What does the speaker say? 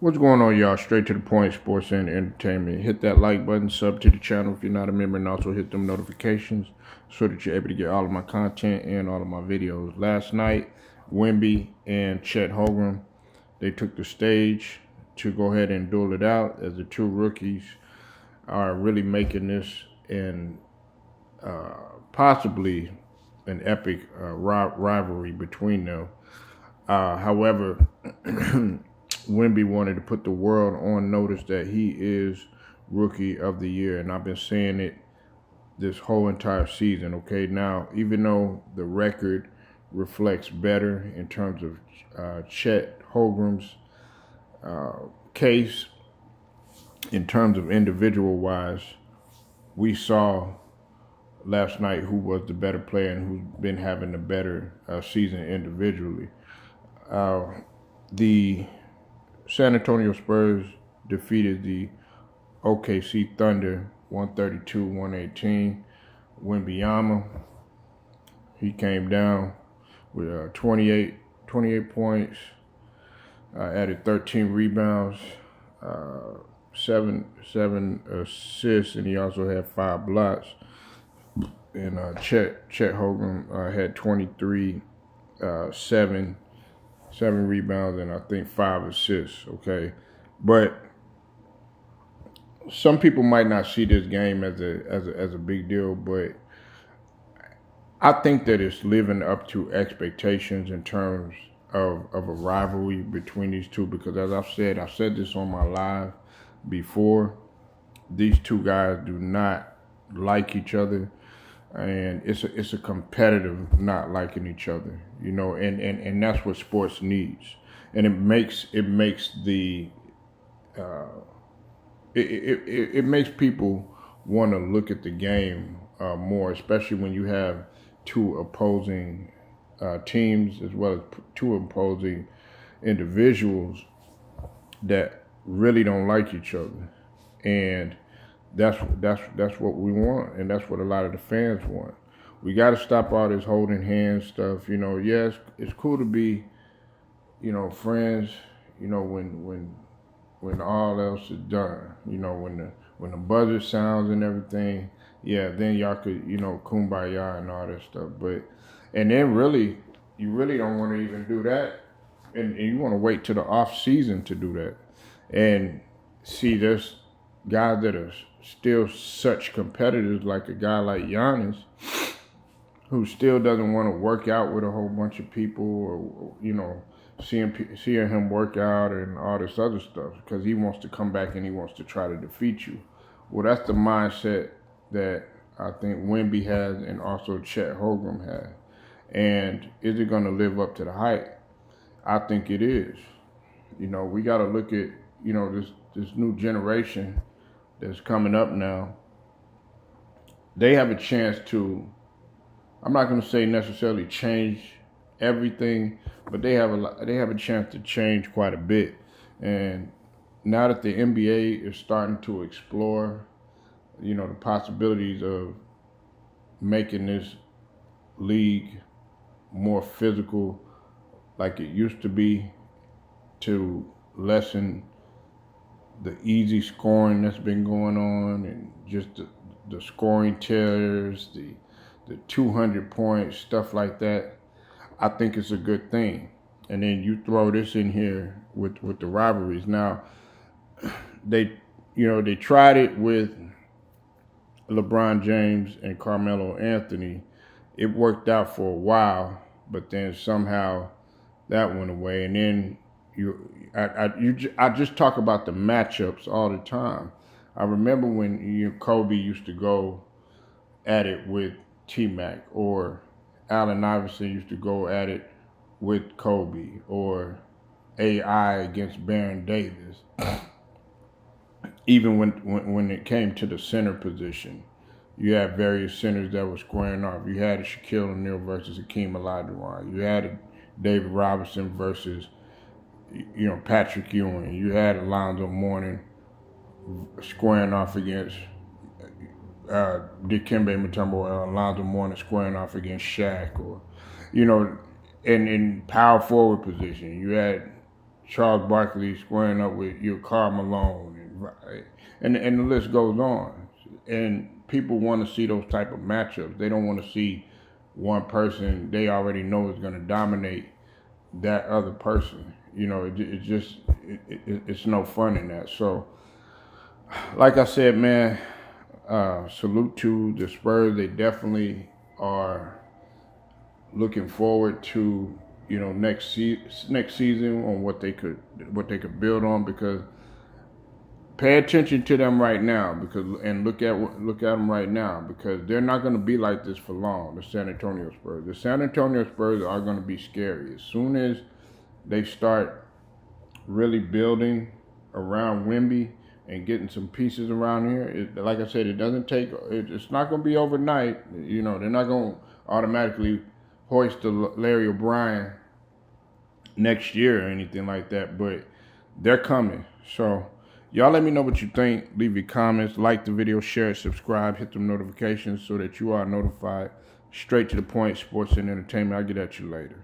What's going on, y'all? Straight to the point, sports and entertainment. Hit that like button, sub to the channel if you're not a member, and also hit them notifications so that you're able to get all of my content and all of my videos. Last night, Wemby and Chet, they took the stage to go ahead and duel it out, as the two rookies are really making this and possibly an epic rivalry between them. However, Wemby wanted to put the world on notice that he is Rookie of the Year, and I've been saying it this whole entire season. Okay, now even though the record reflects better in terms of Chet Holmgren's case, in terms of individual wise, we saw last night who was the better player and who's been having the better season individually. The San Antonio Spurs defeated the OKC Thunder 132-118. Wembyama, he came down with 28 points, added 13 rebounds, seven assists, and he also had 5 blocks. And Chet Holmgren had 23, 7 rebounds, and I think 5 assists. Okay, but some people might not see this game as a big deal, but I think that it's living up to expectations in terms of a rivalry between these two, because as I've said this on my live before, these two guys do not like each other, and it's a competitive not liking each other, you know, and that's what sports needs, and it makes the it makes people want to look at the game more, especially when you have two opposing teams as well as two opposing individuals that really don't like each other, and that's what we want, and that's what a lot of the fans want. We got to stop all this holding hands stuff. You know, yes, it's cool to be, you know, friends. You know, when all else is done. You know, when the buzzer sounds and everything. Yeah, then y'all could, you know, kumbaya and all that stuff. But and then you really don't want to even do that, and you want to wait till the off season to do that. And see, there's guys that are still such competitors, like a guy like Giannis, who still doesn't want to work out with a whole bunch of people, or, you know, seeing him work out and all this other stuff, because he wants to come back and he wants to try to defeat you. Well, that's the mindset that I think Wemby has, and also Chet Holmgren has. And is it going to live up to the hype? I think it is. You know, we got to look at, you know, this new generation that's coming up now. They have a chance to, I'm not going to say necessarily change everything, but they have a chance to change quite a bit. And now that the NBA is starting to explore, you know, the possibilities of making this league more physical like it used to be, to lessen the easy scoring that's been going on, and just the scoring tears, the 200 points, stuff like that, I think it's a good thing. And then you throw this in here with the rivalries. Now, they tried it with LeBron James and Carmelo Anthony. It worked out for a while, but then somehow that went away. And then I just talk about the matchups all the time. I remember when Kobe used to go at it with T-Mac, or Allen Iverson used to go at it with Kobe, or AI against Baron Davis. Even when it came to the center position, you had various centers that were squaring off. You had a Shaquille O'Neal versus Hakeem Olajuwon. You had a David Robinson versus, you know, Patrick Ewing. You had Alonzo Mourning squaring off against Dikembe Mutombo, or Alonzo Mourning squaring off against Shaq, or, you know, in power forward position, you had Charles Barkley squaring up with your Karl Malone, and the list goes on. And people want to see those type of matchups. They don't want to see one person they already know is going to dominate that other person. You know, it's no fun in that. So, like I said, man, salute to the Spurs. They definitely are looking forward to, you know, next season on what they could build on, because pay attention to them right now, and look at them right now, because they're not going to be like this for long. The San Antonio Spurs. The San Antonio Spurs are going to be scary as soon as they start really building around Wemby and getting some pieces around here. Like I said, it's not going to be overnight. You know, they're not going to automatically hoist the Larry O'Brien next year or anything like that, but they're coming. So y'all let me know what you think. Leave your comments, like the video, share it, subscribe, hit the notifications so that you are notified. Straight to the point, sports and entertainment. I'll get at you later.